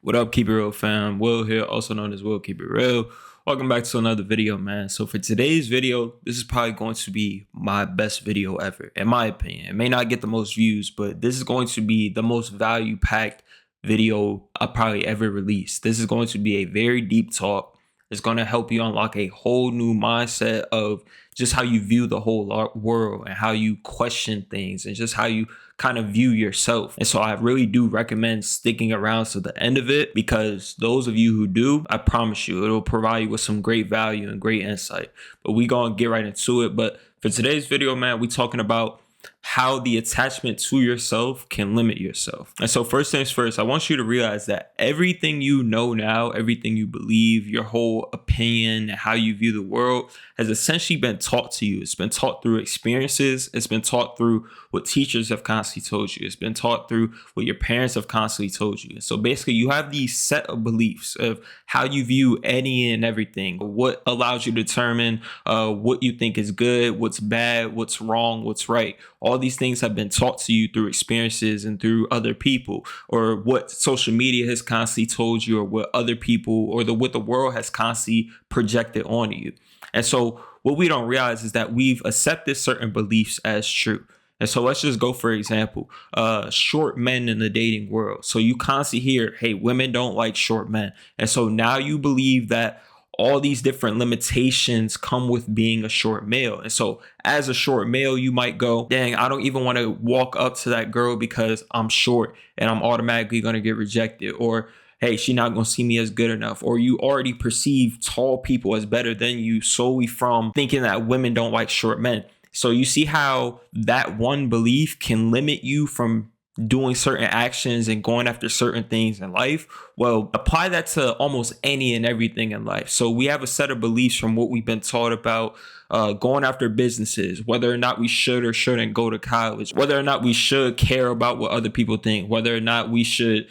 What up, Keep It Real fam? Will here, also known as Will Keep It Real. Welcome back to another video, man. So for today's video, this is probably going to be my best video ever, in my opinion. It may not get the most views, but this is going to be the most value-packed video I probably ever released. This is going to be a very deep talk. It's going to help you unlock a whole new mindset of just how you view the whole world and how you question things and just how you kind of view yourself. And so I really do recommend sticking around to the end of it, because those of you who do, I promise you, it'll provide you with some great value and great insight. But we gonna get right into it. But for today's video, man, we talking about how the attachment to yourself can limit yourself. And so first things first, I want you to realize that everything you know now, everything you believe, your whole opinion, and how you view the world has essentially been taught to you. It's been taught through experiences. It's been taught through what teachers have constantly told you. It's been taught through what your parents have constantly told you. And so basically you have these set of beliefs of how you view any and everything, what allows you to determine what you think is good, what's bad, what's wrong, what's right. All these things have been taught to you through experiences and through other people, or what social media has constantly told you, or what other people or what the world has constantly projected onto you. And so what we don't realize is that we've accepted certain beliefs as true. And so let's just go, for example, short men in the dating world. So you constantly hear, hey, women don't like short men. And so now you believe that all these different limitations come with being a short male. And so as a short male, you might go, dang, I don't even want to walk up to that girl because I'm short and I'm automatically going to get rejected. Or, hey, she's not going to see me as good enough. Or you already perceive tall people as better than you solely from thinking that women don't like short men. So you see how that one belief can limit you from doing certain actions and going after certain things in life. Well, apply that to almost any and everything in life. So we have a set of beliefs from what we've been taught about going after businesses, whether or not we should or shouldn't go to college, whether or not we should care about what other people think, whether or not we should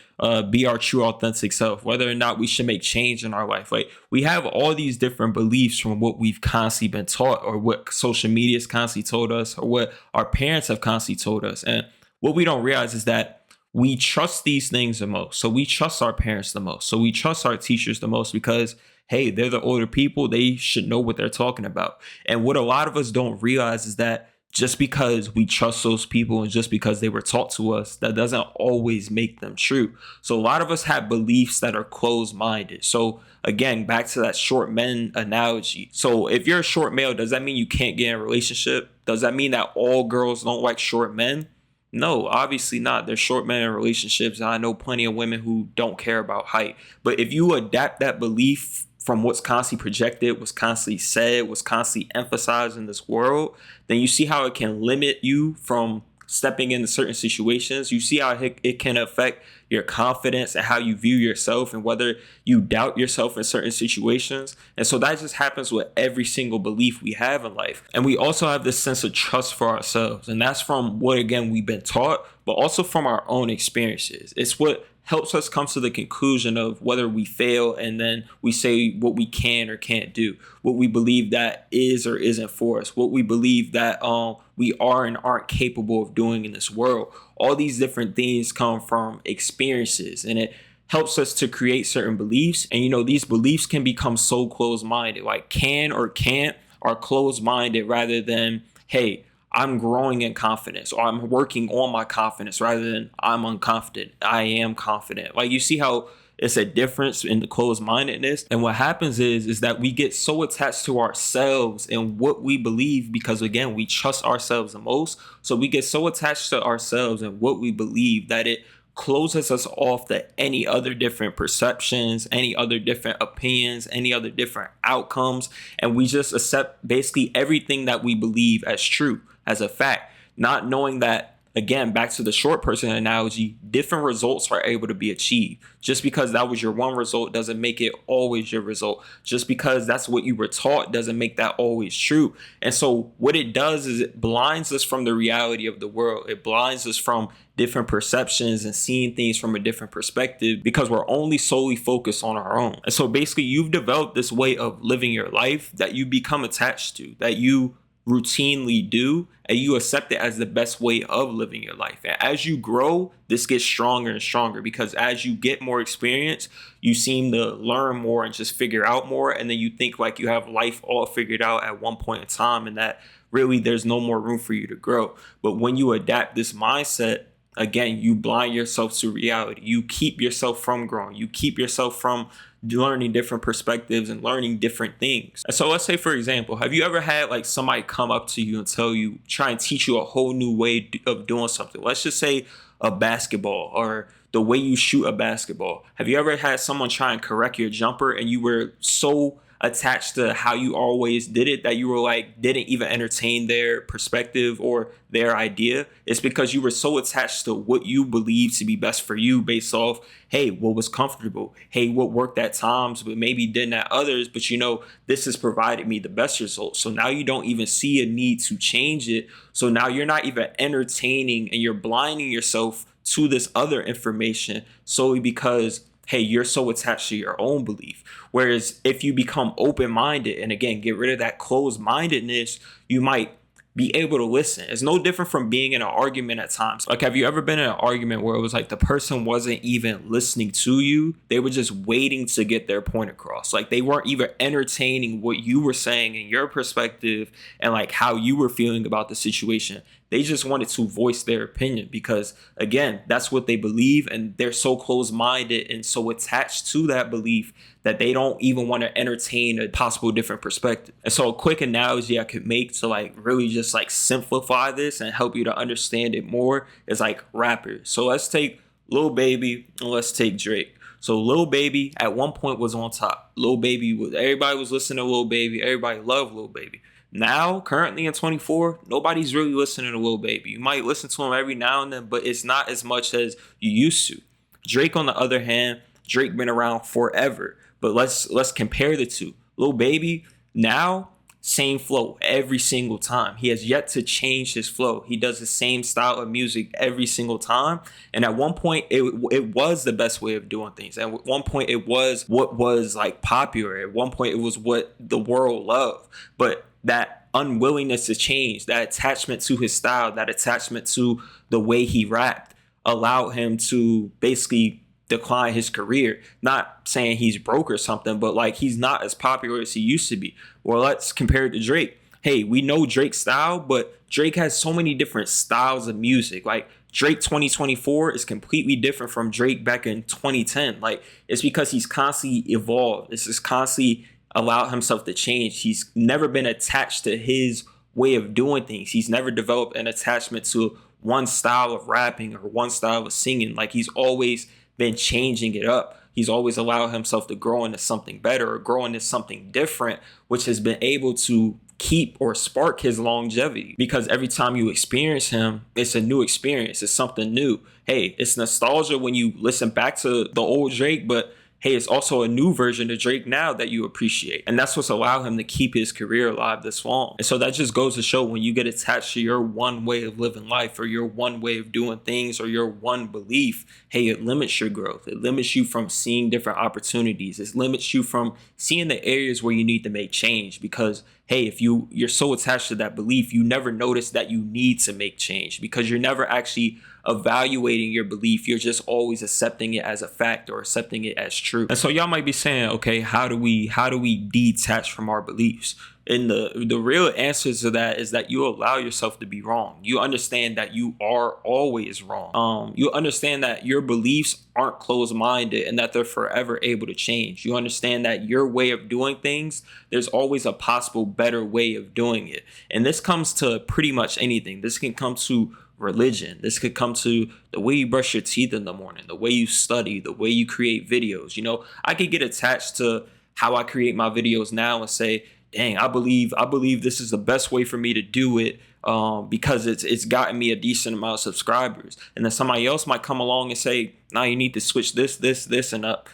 be our true authentic self, whether or not we should make change in our life. Like, we have all these different beliefs from what we've constantly been taught, or what social media has constantly told us, or what our parents have constantly told us. And what we don't realize is that we trust these things the most. So we trust our parents the most. So we trust our teachers the most because, hey, they're the older people. They should know what they're talking about. And what a lot of us don't realize is that just because we trust those people and just because they were taught to us, that doesn't always make them true. So a lot of us have beliefs that are closed-minded. So again, back to that short men analogy. So if you're a short male, does that mean you can't get in a relationship? Does that mean that all girls don't like short men? No, obviously not. There's short men in relationships, and I know plenty of women who don't care about height. But if you adapt that belief from what's constantly projected, what's constantly said, what's constantly emphasized in this world, then you see how it can limit you from stepping into certain situations. You see how it can affect your confidence and how you view yourself and whether you doubt yourself in certain situations. And so that just happens with every single belief we have in life. And we also have this sense of trust for ourselves. And that's from what, again, we've been taught, but also from our own experiences. It's what helps us come to the conclusion of whether we fail, and then we say what we can or can't do, what we believe that is or isn't for us, what we believe that we are and aren't capable of doing in this world. All these different things come from experiences, and it helps us to create certain beliefs. And these beliefs can become so closed-minded, like can or can't are closed-minded, rather than, hey, I'm growing in confidence, or I'm working on my confidence, rather than I'm unconfident, I am confident. Like, you see how it's a difference in the closed-mindedness. And what happens is that we get so attached to ourselves and what we believe, because again, we trust ourselves the most. So we get so attached to ourselves and what we believe that it closes us off to any other different perceptions, any other different opinions, any other different outcomes. And we just accept basically everything that we believe as true, as a fact, not knowing that, again, back to the short person analogy, different results are able to be achieved. Just because that was your one result doesn't make it always your result. Just because that's what you were taught doesn't make that always true. And so what it does is it blinds us from the reality of the world. It blinds us from different perceptions and seeing things from a different perspective, because we're only solely focused on our own. And so basically you've developed this way of living your life that you become attached to, that you routinely do, and you accept it as the best way of living your life. And as you grow, this gets stronger and stronger, because as you get more experience, you seem to learn more and just figure out more. And then you think like you have life all figured out at one point in time, and that really there's no more room for you to grow. But when you adapt this mindset, again, you blind yourself to reality. You keep yourself from growing. You keep yourself from learning different perspectives and learning different things. So let's say, for example, have you ever had like somebody come up to you and tell you, try and teach you a whole new way of doing something? Let's just say a basketball, or the way you shoot a basketball. Have you ever had someone try and correct your jumper and you were so attached to how you always did it that you were like, didn't even entertain their perspective or their idea? It's because you were so attached to what you believe to be best for you, based off, hey, what was comfortable, hey, what worked at times but maybe didn't at others, but this has provided me the best results. So now you don't even see a need to change it. So now you're not even entertaining, and you're blinding yourself to this other information solely because, hey, you're so attached to your own belief. Whereas if you become open-minded and, again, get rid of that closed-mindedness, you might be able to listen. It's no different from being in an argument at times. Like, have you ever been in an argument where it was like the person wasn't even listening to you? They were just waiting to get their point across. Like, they weren't even entertaining what you were saying and your perspective and like how you were feeling about the situation. They just wanted to voice their opinion because, again, that's what they believe, and they're so close-minded and so attached to that belief that they don't even want to entertain a possible different perspective. And so a quick analogy I could make to like really just like simplify this and help you to understand it more is like rappers. So let's take Lil Baby and let's take Drake. So Lil Baby at one point was on top. Everybody was listening to Lil Baby. Everybody loved Lil Baby. Now, currently in 24, nobody's really listening to Lil Baby. You might listen to him every now and then, but it's not as much as you used to. Drake, on the other hand, Drake been around forever. But let's compare the two. Lil Baby, now, same flow every single time. He has yet to change his flow. He does the same style of music every single time. And at one point, it was the best way of doing things. And at one point, it was what was like popular. At one point, it was what the world loved. But that unwillingness to change, that attachment to his style, that attachment to the way he rapped, allowed him to basically decline his career. Not saying he's broke or something, but like he's not as popular as he used to be. Well, let's compare it to Drake. Hey, we know Drake's style, but Drake has so many different styles of music. Like Drake 2024 is completely different from Drake back in 2010. Like, it's because he's constantly evolved. This is constantly allowed himself to change. He's never been attached to his way of doing things. He's never developed an attachment to one style of rapping or one style of singing. Like, he's always been changing it up. He's always allowed himself to grow into something better or grow into something different, which has been able to keep or spark his longevity. Because every time you experience him, it's a new experience. It's something new. Hey, it's nostalgia when you listen back to the old Drake, but hey, it's also a new version of Drake now that you appreciate. And that's what's allowed him to keep his career alive this long. And so that just goes to show, when you get attached to your one way of living life or your one way of doing things or your one belief, hey, it limits your growth. It limits you from seeing different opportunities. It limits you from seeing the areas where you need to make change, because hey, if you're so attached to that belief, you never notice that you need to make change because you're never actually evaluating your belief. You're just always accepting it as a fact or accepting it as true. And so y'all might be saying, okay, how do we detach from our beliefs? And the real answer to that is that you allow yourself to be wrong. You understand that you are always wrong. You understand that your beliefs aren't closed-minded and that they're forever able to change. You understand that your way of doing things, there's always a possible better way of doing it. And this comes to pretty much anything. This can come to religion. This could come to the way you brush your teeth in the morning, the way you study, the way you create videos. I could get attached to how I create my videos now and say, dang, I believe this is the best way for me to do it because it's gotten me a decent amount of subscribers. And then somebody else might come along and say, nah, you need to switch this, and up,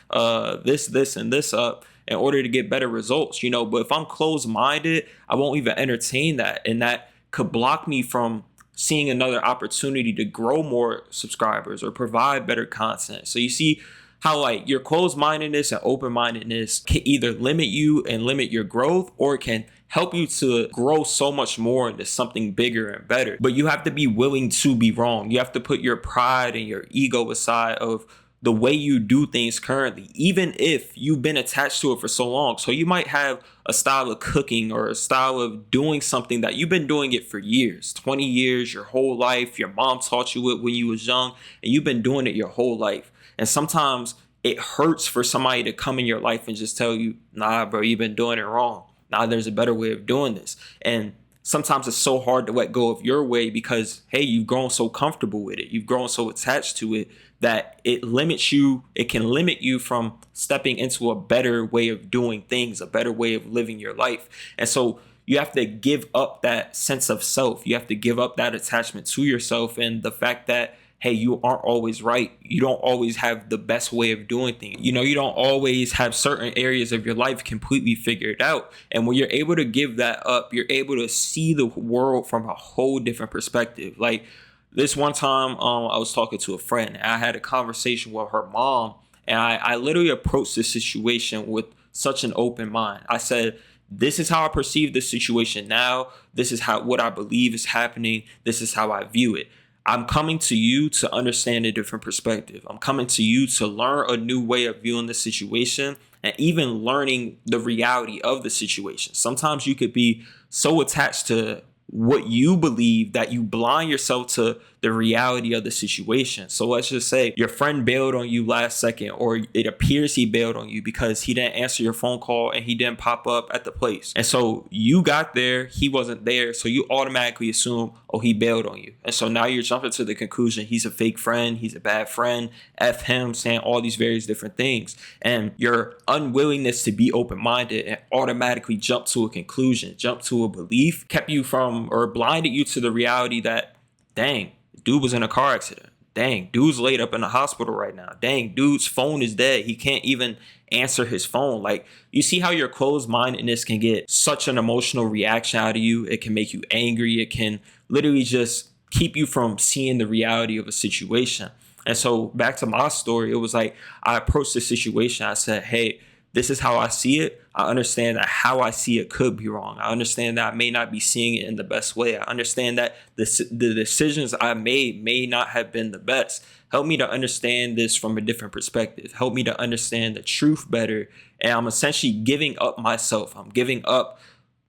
this, and this up in order to get better results, But if I'm closed-minded, I won't even entertain that. And that could block me from seeing another opportunity to grow more subscribers or provide better content. So you see how like your closed-mindedness and open-mindedness can either limit you and limit your growth, or it can help you to grow so much more into something bigger and better. But you have to be willing to be wrong. You have to put your pride and your ego aside of the way you do things currently, even if you've been attached to it for so long. So you might have a style of cooking or a style of doing something that you've been doing it for years, 20 years, your whole life. Your mom taught you it when you was young, and you've been doing it your whole life. And sometimes it hurts for somebody to come in your life and just tell you, nah, bro, you've been doing it wrong. Nah, there's a better way of doing this. And sometimes it's so hard to let go of your way because, hey, you've grown so comfortable with it. You've grown so attached to it that it limits you. It can limit you from stepping into a better way of doing things, a better way of living your life. And so you have to give up that sense of self. You have to give up that attachment to yourself and the fact that, hey, you aren't always right. You don't always have the best way of doing things. You know, you don't always have certain areas of your life completely figured out. And when you're able to give that up, you're able to see the world from a whole different perspective. Like this one time, I was talking to a friend. And I had a conversation with her mom, and I literally approached this situation with such an open mind. I said, this is how I perceive this situation now. This is what I believe is happening. This is how I view it. I'm coming to you to understand a different perspective. I'm coming to you to learn a new way of viewing the situation and even learning the reality of the situation. Sometimes you could be so attached to what you believe that you blind yourself to the reality of the situation. So let's just say your friend bailed on you last second, or it appears he bailed on you because he didn't answer your phone call and he didn't pop up at the place. And so you got there, he wasn't there. So you automatically assume, oh, he bailed on you. And so now you're jumping to the conclusion, he's a fake friend, he's a bad friend, F him, saying all these various different things. And your unwillingness to be open-minded and automatically jump to a conclusion, jump to a belief, kept you from, or blinded you to the reality that, dang, dude was in a car accident. Dang, dude's laid up in the hospital right now. Dang, dude's phone is dead. He can't even answer his phone. Like, you see how your closed-mindedness can get such an emotional reaction out of you. It can make you angry. It can literally just keep you from seeing the reality of a situation. And so back to my story, it was like I approached the situation. I said, hey, this is how I see it. I understand that how I see it could be wrong. I understand that I may not be seeing it in the best way. I understand that the decisions I made may not have been the best. Help me to understand this from a different perspective. Help me to understand the truth better. And I'm essentially giving up myself. I'm giving up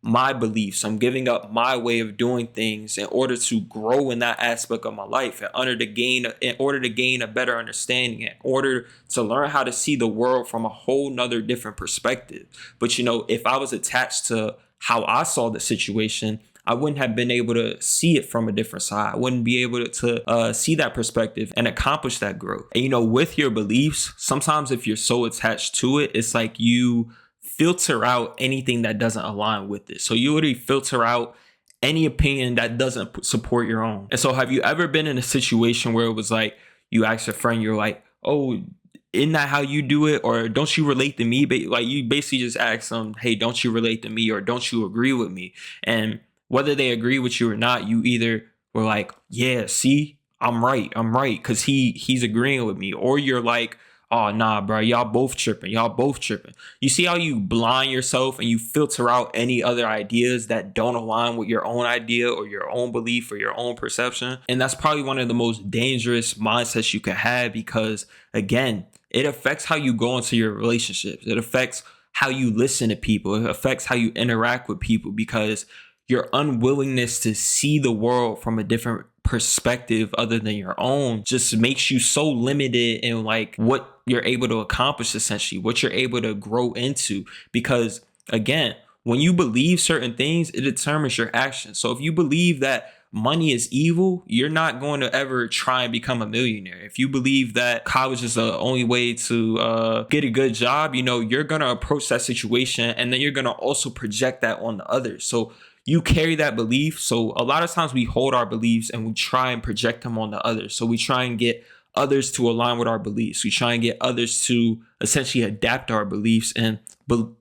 my beliefs. I'm giving up my way of doing things in order to grow in that aspect of my life, in order to gain a better understanding, in order to learn how to see the world from a whole nother different perspective. But you know, if I was attached to how I saw the situation, I wouldn't have been able to see it from a different side. I wouldn't be able to see that perspective and accomplish that growth. And you know, with your beliefs, sometimes if you're so attached to it, it's like you filter out anything that doesn't align with it. So you already filter out any opinion that doesn't support your own. And so have you ever been in a situation where it was like you asked a friend, you're like, oh, isn't that how you do it? Or don't you relate to me? Like you basically just ask them, hey, don't you relate to me? Or don't you agree with me? And whether they agree with you or not, you either were like, yeah, see, I'm right. Because he's agreeing with me. Or you're like, oh, nah, bro, y'all both tripping. You see how you blind yourself and you filter out any other ideas that don't align with your own idea or your own belief or your own perception? And that's probably one of the most dangerous mindsets you can have because, again, it affects how you go into your relationships. It affects how you listen to people. It affects how you interact with people because your unwillingness to see the world from a different perspective other than your own just makes you so limited in like what you're able to accomplish, essentially what you're able to grow into. Because again, when you believe certain things, it determines your actions. So if you believe that money is evil, you're not going to ever try and become a millionaire. If you believe that college is the only way to get a good job, you know, you're going to approach that situation and then you're going to also project that on the others. So you carry that belief. So a lot of times we hold our beliefs and we try and project them on the others. So we try and get others to align with our beliefs. We try and get others to essentially adapt our beliefs and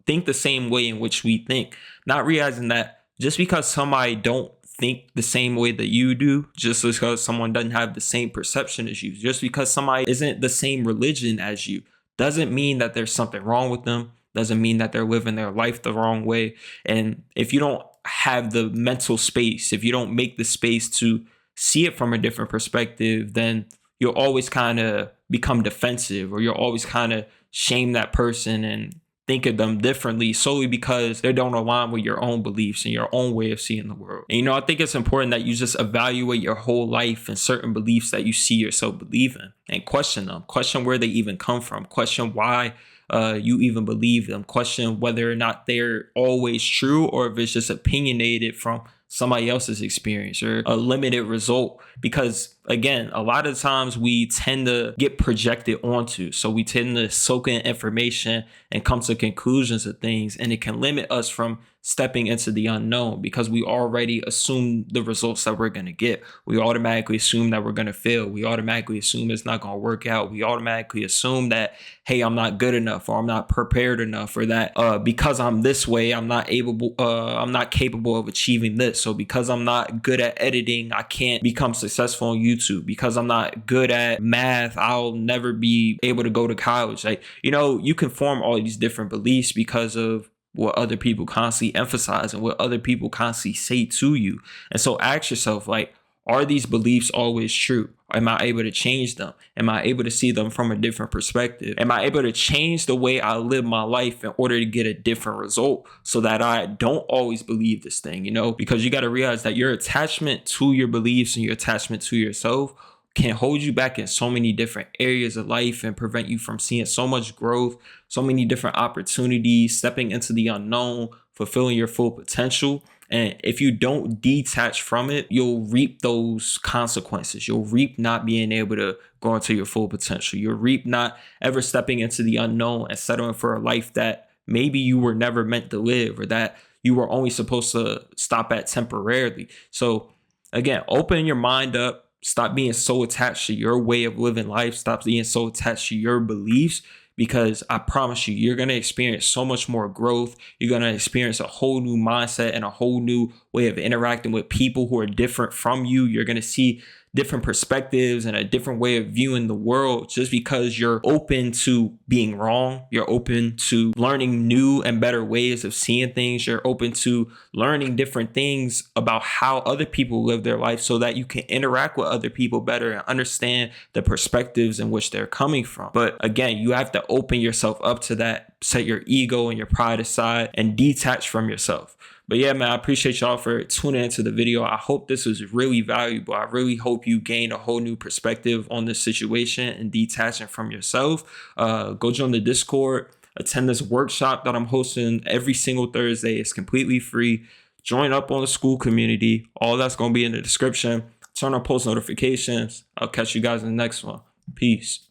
think the same way in which we think, not realizing that just because somebody don't think the same way that you do, just because someone doesn't have the same perception as you, just because somebody isn't the same religion as you, doesn't mean that there's something wrong with them. doesn't mean that they're living their life the wrong way. And if you don't have the mental space, if you don't make the space to see it from a different perspective, then you'll always kind of become defensive, or you'll always kind of shame that person and think of them differently solely because they don't align with your own beliefs and your own way of seeing the world. And I think it's important that you just evaluate your whole life and certain beliefs that you see yourself believe in, and question them. Question where they even come from. Question why you even believe them. Question whether or not they're always true, or if it's just opinionated from somebody else's experience or a limited result. Because again, a lot of times we tend to get projected onto. So we tend to soak in information and come to conclusions of things, and it can limit us from stepping into the unknown because we already assume the results that we're going to get. We automatically assume that we're going to fail. We automatically assume it's not going to work out. We automatically assume that, hey, I'm not good enough, or I'm not prepared enough, or that because I'm this way, I'm not capable of achieving this. So because I'm not good at editing, I can't become successful on YouTube. Because I'm not good at math, I'll never be able to go to college. Like, you can form all these different beliefs because of what other people constantly emphasize and what other people constantly say to you. And so ask yourself, like, are these beliefs always true? Am I able to change them? Am I able to see them from a different perspective? Am I able to change the way I live my life in order to get a different result so that I don't always believe this thing, Because you got to realize that your attachment to your beliefs and your attachment to yourself can hold you back in so many different areas of life and prevent you from seeing so much growth, so many different opportunities, stepping into the unknown, fulfilling your full potential. And if you don't detach from it, you'll reap those consequences. You'll reap not being able to go into your full potential. You'll reap not ever stepping into the unknown and settling for a life that maybe you were never meant to live, or that you were only supposed to stop at temporarily. So again, open your mind up. Stop being so attached to your way of living life. Stop being so attached to your beliefs, because I promise you, you're going to experience so much more growth. You're going to experience a whole new mindset and a whole new way of interacting with people who are different from you. You're going to see different perspectives and a different way of viewing the world, just because you're open to being wrong. You're open to learning new and better ways of seeing things. You're open to learning different things about how other people live their life so that you can interact with other people better and understand the perspectives in which they're coming from. But again, you have to open yourself up to that, set your ego and your pride aside, and detach from yourself. But yeah, man, I appreciate y'all for tuning into the video. I hope this was really valuable. I really hope you gained a whole new perspective on this situation and detaching from yourself. Go join the Discord. Attend this workshop that I'm hosting every single Thursday. It's completely free. Join up on the school community. All that's going to be in the description. Turn on post notifications. I'll catch you guys in the next one. Peace.